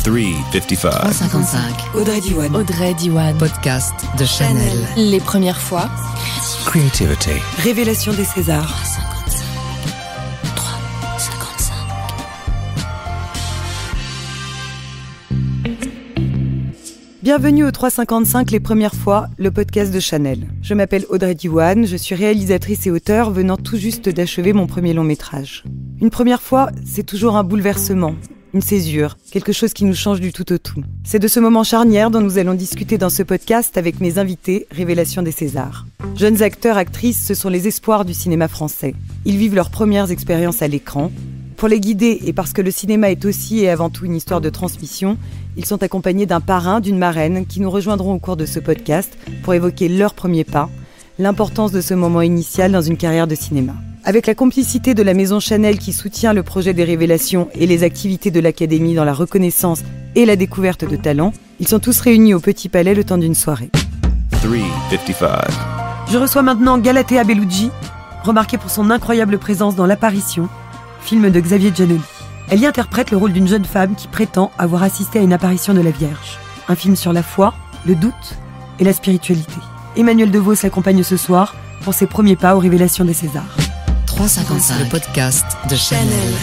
355. 355. Audrey Diwan. Podcast de Chanel. Les premières fois. Creativity. Révélation des Césars. 355. Bienvenue au 355 Les premières fois, le podcast de Chanel. Je m'appelle Audrey Diwan, je suis réalisatrice et auteure venant tout juste d'achever mon premier long métrage. Une première fois, c'est toujours un bouleversement, une césure, quelque chose qui nous change du tout au tout. C'est de ce moment charnière dont nous allons discuter dans ce podcast avec mes invités, Révélation des Césars. Jeunes acteurs, actrices, ce sont les espoirs du cinéma français. Ils vivent leurs premières expériences à l'écran. Pour les guider, et parce que le cinéma est aussi et avant tout une histoire de transmission, ils sont accompagnés d'un parrain, d'une marraine, qui nous rejoindront au cours de ce podcast pour évoquer leurs premiers pas, l'importance de ce moment initial dans une carrière de cinéma. Avec la complicité de la maison Chanel qui soutient le projet des Révélations et les activités de l'Académie dans la reconnaissance et la découverte de talents, ils sont tous réunis au Petit Palais le temps d'une soirée. 355. Je reçois maintenant Galatea Bellucci, remarquée pour son incroyable présence dans L'Apparition, film de Xavier Giannoli. Elle y interprète le rôle d'une jeune femme qui prétend avoir assisté à une apparition de la Vierge. Un film sur la foi, le doute et la spiritualité. Emmanuel DeVos l'accompagne ce soir pour ses premiers pas aux Révélations des Césars. 355. Le podcast de Chanel.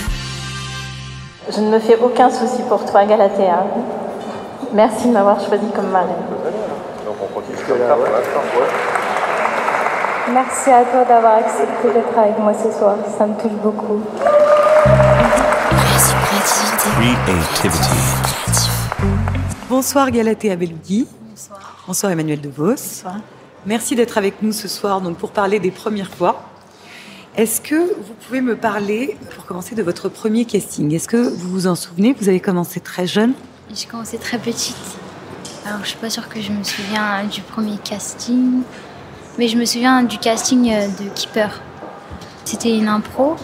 Je ne me fais aucun souci pour toi, Galatea. Merci de m'avoir choisi comme marraine. Donc on continue comme ça pour l'instant, ouais. Merci à toi d'avoir accepté d'être avec moi ce soir. Ça me touche beaucoup. Creativity. Bonsoir Galatea Bellucci. Bonsoir. Bonsoir Emmanuel DeVos. Bonsoir. Merci d'être avec nous ce soir donc pour parler des premières fois. Est-ce que vous pouvez me parler, pour commencer, de votre premier casting ? Est-ce que vous vous en souvenez ? Vous avez commencé très jeune. J'ai commencé très petite. Alors je suis pas sûre que je me souviens du premier casting, mais je me souviens du casting de Keeper. C'était une impro.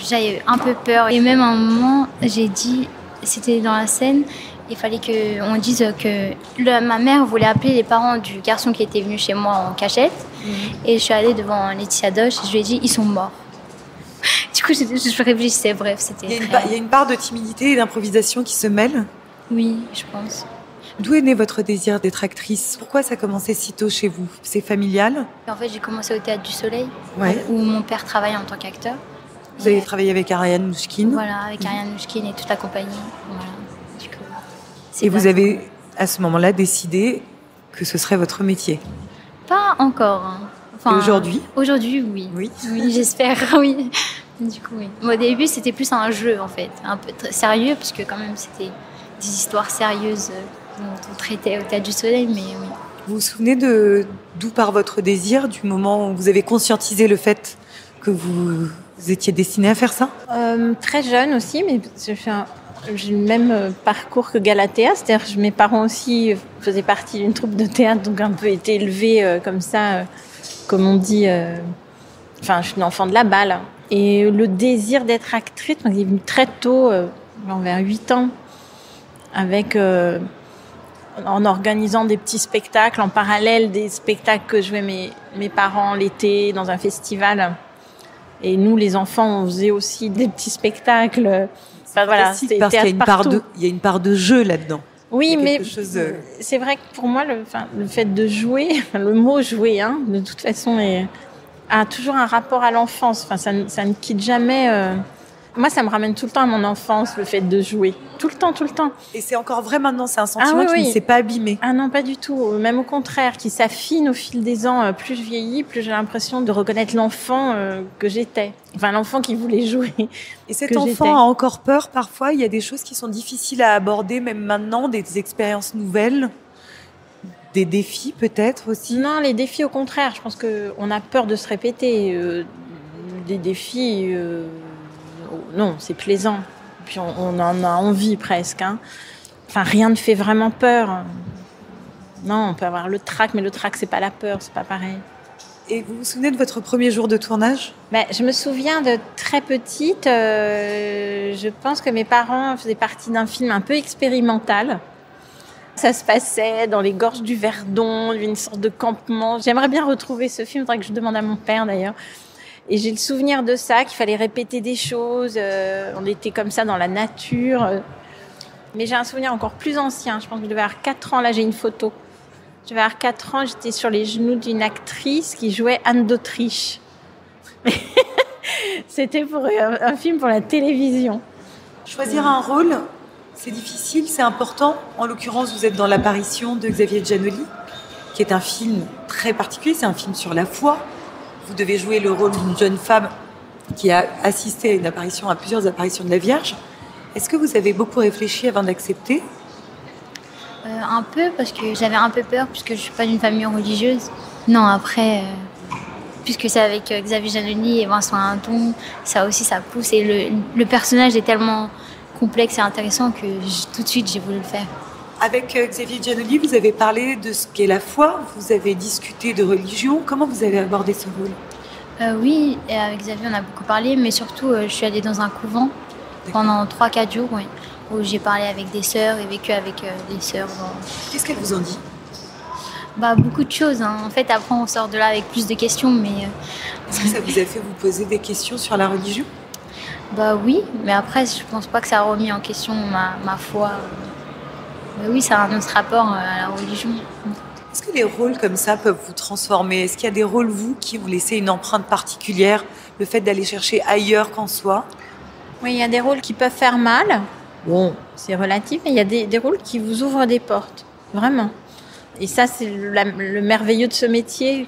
J'avais un peu peur et même à un moment, j'ai dit, c'était dans la scène, il fallait qu'on dise que ma mère voulait appeler les parents du garçon qui était venu chez moi en cachette. Et je suis allée devant Laetitia Doche et je lui ai dit, ils sont morts. Du coup, je réfléchissais, bref, c'était... Il y a une part de timidité et d'improvisation qui se mêlent. Oui, je pense. D'où est né votre désir d'être actrice ? Pourquoi ça a commencé si tôt chez vous ? C'est familial ? En fait, j'ai commencé au Théâtre du Soleil, Ouais. où mon père travaillait en tant qu'acteur. Vous avez travaillé avec Ariane Mouchkine. Voilà, avec Ariane Mouchkine et toute la compagnie. Voilà. Du coup, Et vous avez, à ce moment-là, décidé que ce serait votre métier. Pas encore. Hein. Et aujourd'hui ? Aujourd'hui, oui. Oui. Oui, j'espère, oui. Du coup, oui. Au début, c'était plus un jeu, en fait. Un peu sérieux, parce que quand même, c'était des histoires sérieuses dont on traitait au Théâtre du Soleil, mais oui. Vous vous souvenez d'où part votre désir, du moment où vous avez conscientisé le fait que vous étiez destinée à faire ça ? Très jeune aussi, mais j'ai le même parcours que Galatea. C'est-à-dire que mes parents aussi faisaient partie d'une troupe de théâtre, donc un peu été élevés comme ça, comme on dit. Enfin, je suis une enfant de la balle. Et le désir d'être actrice, il est venu très tôt, vers 8 ans, en organisant des petits spectacles en parallèle des spectacles que jouaient mes parents l'été dans un festival. Et nous, les enfants, on faisait aussi des petits spectacles. Enfin, voilà, c'était parce qu'il y a partout. il y a une part de jeu là-dedans. Oui, mais c'est vrai que pour moi, le fait de jouer, le mot jouer, de toute façon, a toujours un rapport à l'enfance. Enfin, ça ne quitte jamais. Moi, ça me ramène tout le temps à mon enfance, le fait de jouer. Tout le temps, tout le temps. Et c'est encore vrai maintenant, c'est un sentiment qui ne s'est pas abîmé. Ah non, pas du tout. Même au contraire, qui s'affine au fil des ans. Plus je vieillis, plus j'ai l'impression de reconnaître l'enfant que j'étais. Enfin, l'enfant qui voulait jouer. Et cet enfant a encore peur parfois. Il y a des choses qui sont difficiles à aborder, même maintenant, des expériences nouvelles, des défis peut-être aussi. Non, les défis au contraire. Je pense qu'on a peur de se répéter. Des défis... non, c'est plaisant. Puis on en a envie presque. Enfin, rien ne fait vraiment peur. Non, on peut avoir le trac, mais le trac, c'est pas la peur, c'est pas pareil. Et vous vous souvenez de votre premier jour de tournage ? Je me souviens de très petite. Je pense que mes parents faisaient partie d'un film un peu expérimental. Ça se passait dans les gorges du Verdon, une sorte de campement. J'aimerais bien retrouver ce film, il faudrait que je demande à mon père d'ailleurs. Et j'ai le souvenir de ça, qu'il fallait répéter des choses. On était comme ça dans la nature. Mais j'ai un souvenir encore plus ancien. Je pense que je devais avoir 4 ans. Là, j'ai une photo. Je devais avoir 4 ans. J'étais sur les genoux d'une actrice qui jouait Anne d'Autriche. C'était pour un film pour la télévision. Choisir un rôle, c'est difficile, c'est important. En l'occurrence, vous êtes dans l'apparition de Xavier Giannoli, qui est un film très particulier. C'est un film sur la foi. Vous devez jouer le rôle d'une jeune femme qui a assisté à plusieurs apparitions de la Vierge. Est-ce que vous avez beaucoup réfléchi avant d'accepter ? Un peu, parce que j'avais un peu peur, puisque je ne suis pas d'une famille religieuse. Non, après, puisque c'est avec Xavier Giannoli et Vincent Lindon, ça aussi, ça pousse. Et le personnage est tellement complexe et intéressant que tout de suite, j'ai voulu le faire. Avec Xavier Giannoli, vous avez parlé de ce qu'est la foi, vous avez discuté de religion. Comment vous avez abordé ce rôle ? Oui, et avec Xavier, on a beaucoup parlé, mais surtout, je suis allée dans un couvent pendant 3-4 jours, oui, où j'ai parlé avec des sœurs et vécu avec des sœurs. Qu'est-ce qu'elles vous ont dit ? Beaucoup de choses. Hein. En fait, après, on sort de là avec plus de questions, mais... Est-ce que ça vous a fait vous poser des questions sur la religion ? Oui, mais après, je pense pas que ça a remis en question ma foi. Oui, ça a un autre rapport à la religion. Est-ce que les rôles comme ça peuvent vous transformer ? Est-ce qu'il y a des rôles, vous, qui vous laissez une empreinte particulière ? Le fait d'aller chercher ailleurs qu'en soi ? Oui, il y a des rôles qui peuvent faire mal. Bon, c'est relatif, mais il y a des rôles qui vous ouvrent des portes. Vraiment. Et ça, c'est le merveilleux de ce métier.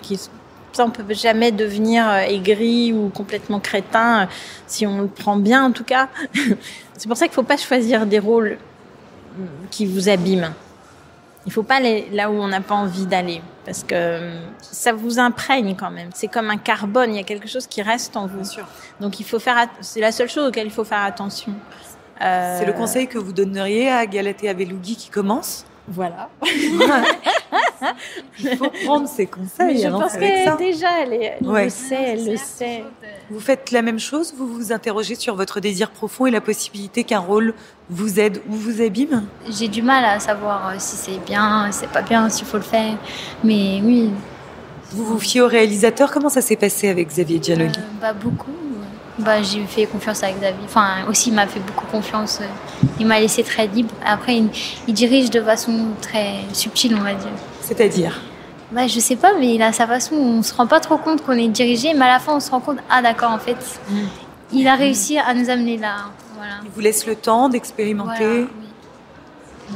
Ça, on ne peut jamais devenir aigri ou complètement crétin, si on le prend bien, en tout cas. C'est pour ça qu'il ne faut pas choisir des rôles qui vous abîment. Il ne faut pas aller là où on n'a pas envie d'aller, parce que ça vous imprègne quand même. C'est comme un carbone, il y a quelque chose qui reste en vous. Bien sûr. Donc c'est la seule chose auquel il faut faire attention. C'est le conseil que vous donneriez à Galatea Veloughi qui commence ? Voilà. Il faut prendre ses conseils. Mais je pense que déjà, elle le sait. Vous faites la même chose ? Vous vous interrogez sur votre désir profond et la possibilité qu'un rôle vous aide ou vous abîme ? J'ai du mal à savoir si c'est bien, si c'est pas bien, s'il faut le faire. Mais oui. Vous vous fiez au réalisateur ? Comment ça s'est passé avec Xavier Giannoli ? Beaucoup. J'ai fait confiance à Xavier. Enfin, aussi, il m'a fait beaucoup confiance. Il m'a laissé très libre. Après, il dirige de façon très subtile, on va dire. C'est-à-dire ? Je sais pas, mais il a sa façon où on se rend pas trop compte qu'on est dirigé, mais à la fin, on se rend compte, d'accord, en fait, il a réussi à nous amener là. Voilà. Il vous laisse le temps d'expérimenter. Voilà,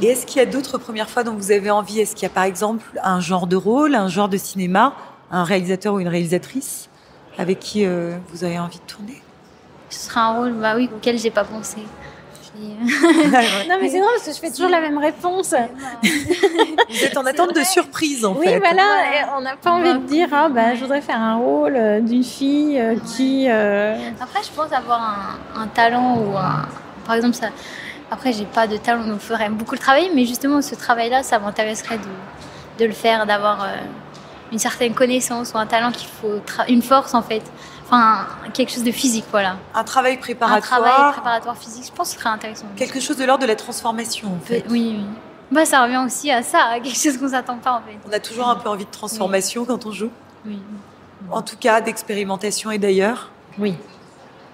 oui. Et est-ce qu'il y a d'autres premières fois dont vous avez envie ? Est-ce qu'il y a, par exemple, un genre de rôle, un genre de cinéma, un réalisateur ou une réalisatrice avec qui vous avez envie de tourner ? Ce sera un rôle, auquel j'ai pas pensé. Non, mais c'est drôle parce que je fais toujours la même réponse. Vous êtes en attente de surprise, en fait. Oui, voilà. Et on n'a pas envie de dire, je voudrais faire un rôle d'une fille qui... Après, je pense avoir un talent ou par exemple, ça... Après, j'ai pas de talent, donc il faudrait beaucoup le travailler. Mais justement, ce travail-là, ça m'intéresserait de le faire, d'avoir une certaine connaissance ou un talent qu'il faut... Une force, en fait. Enfin, quelque chose de physique, voilà. Un travail préparatoire. Un travail préparatoire physique, je pense que ce serait intéressant. Quelque chose de l'ordre de la transformation, en fait. Oui. Ça revient aussi à ça, à quelque chose qu'on ne s'attend pas, en fait. On a toujours un peu envie de transformation quand on joue. Oui. En tout cas, d'expérimentation et d'ailleurs. Oui,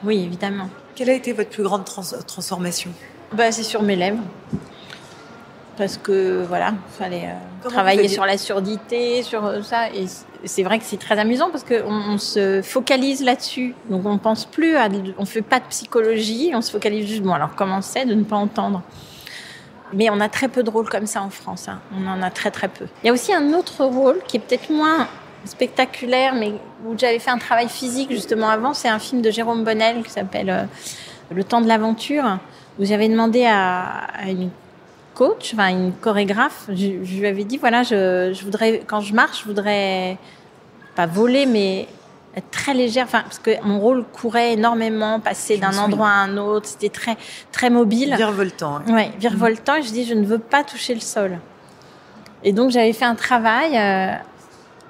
évidemment. Quelle a été votre plus grande transformation ? C'est sur mes lèvres. Parce que, voilà, il fallait travailler sur la surdité, sur ça. Et c'est vrai que c'est très amusant parce qu'on se focalise là-dessus. Donc, on pense plus on fait pas de psychologie, on se focalise juste, alors comment c'est de ne pas entendre ? Mais on a très peu de rôles comme ça en France. Hein. On en a très, très peu. Il y a aussi un autre rôle qui est peut-être moins spectaculaire, mais où j'avais fait un travail physique justement avant. C'est un film de Jérôme Bonnel qui s'appelle Le temps de l'aventure, où j'avais demandé à une coach, une chorégraphe, je lui avais dit, voilà, je voudrais, quand je marche, je voudrais pas voler, mais être très légère, parce que mon rôle courait énormément, passer d'un endroit à un autre, c'était très, très mobile. Virevoltant. Hein. Oui, virevoltant, et je dis, je ne veux pas toucher le sol. Et donc, j'avais fait un travail...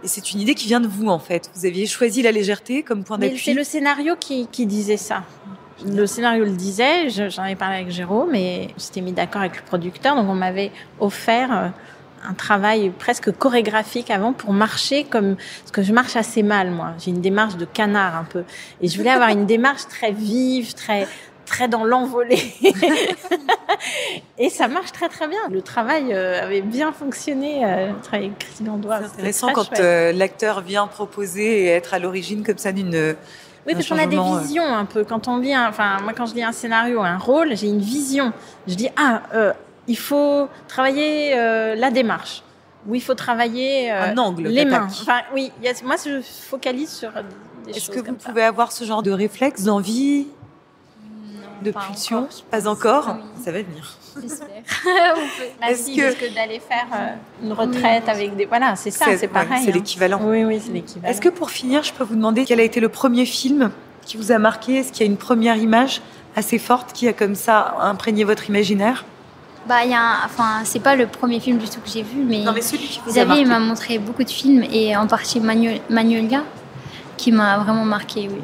Et c'est une idée qui vient de vous, en fait. Vous aviez choisi la légèreté comme point d'appui. C'est le scénario qui disait ça. Le scénario le disait, j'en avais parlé avec Jérôme et on s'était mis d'accord avec le producteur. Donc, on m'avait offert un travail presque chorégraphique avant pour marcher parce que je marche assez mal, moi. J'ai une démarche de canard un peu. Et je voulais avoir une démarche très vive, très, très dans l'envolée. Et ça marche très très bien. Le travail avait bien fonctionné, le travail avec Christine Andois. C'est intéressant quand l'acteur vient proposer et être à l'origine comme ça d'une... Oui, parce qu'on a des visions un peu. Quand on lit, moi quand je lis un scénario, un rôle, j'ai une vision. Je dis, il faut travailler la démarche. Ou il faut travailler un angle les d'attaque. mains. Enfin, oui, moi je focalise sur des choses. Est-ce que vous pouvez pouvez avoir ce genre de réflexe, d'envie, de pulsion? Pas encore. Oui. Ça va venir. J'espère. parce que d'aller faire une retraite avec des... Voilà, c'est ça, c'est pareil. C'est l'équivalent. Oui, c'est l'équivalent. Est-ce que pour finir, je peux vous demander quel a été le premier film qui vous a marqué? Est-ce qu'il y a une première image assez forte qui a comme ça imprégné votre imaginaire? C'est pas le premier film du tout que j'ai vu, mais, non, mais celui qui vous a Xavier marqué. m'a montré beaucoup de films, et en partie Manuelga, qui m'a vraiment marqué, oui.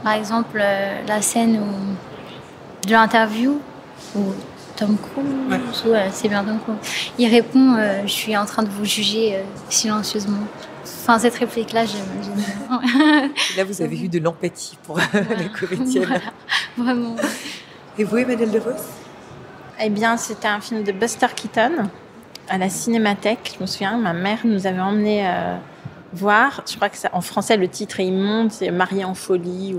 Par exemple, la scène de l'interview où Tom Cruise, c'est bien Tom Cruise, il répond je suis en train de vous juger silencieusement. Enfin, cette réplique-là, j'aime bien. Là, vous avez eu de l'empathie pour la comédienne. Voilà, vraiment. Et vous, Emmanuelle DeVos? Eh bien, c'était un film de Buster Keaton à la Cinémathèque. Je me souviens, ma mère nous avait emmenés voir. Je crois que en français, le titre est immonde, c'est Marié en folie.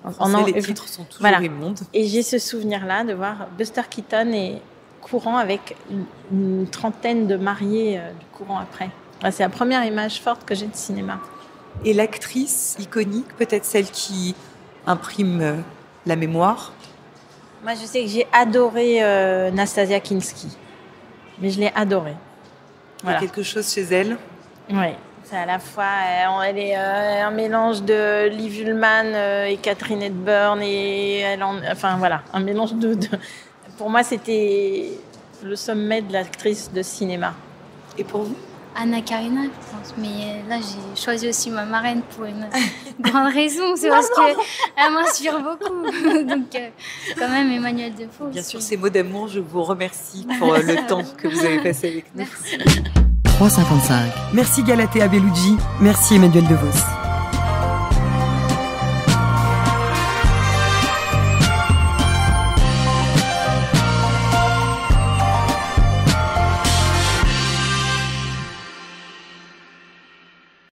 En français, les titres sont toujours immondes. Et j'ai ce souvenir-là de voir Buster Keaton et courant avec une trentaine de mariés du courant après. C'est la première image forte que j'ai de cinéma. Et l'actrice iconique, peut-être celle qui imprime la mémoire? Moi, je sais que j'ai adoré Nastasia Kinski. Mais je l'ai adorée. Voilà. Il y a quelque chose chez elle? Oui. C'est à la fois, elle est un mélange de Liv Ullmann et Katharine Hepburn. Un mélange de... Pour moi, c'était le sommet de l'actrice de cinéma. Et pour vous? Anna Karina, je pense. Mais là, j'ai choisi aussi ma marraine pour une grande raison. C'est parce qu'elle m'inspire beaucoup. Donc, quand même, Emmanuelle DeVos. Bien sûr, ces mots d'amour, je vous remercie pour le temps que vous avez passé avec nous. Merci. 3,55. Merci Galatea Bellucci. Merci Emmanuelle DeVos.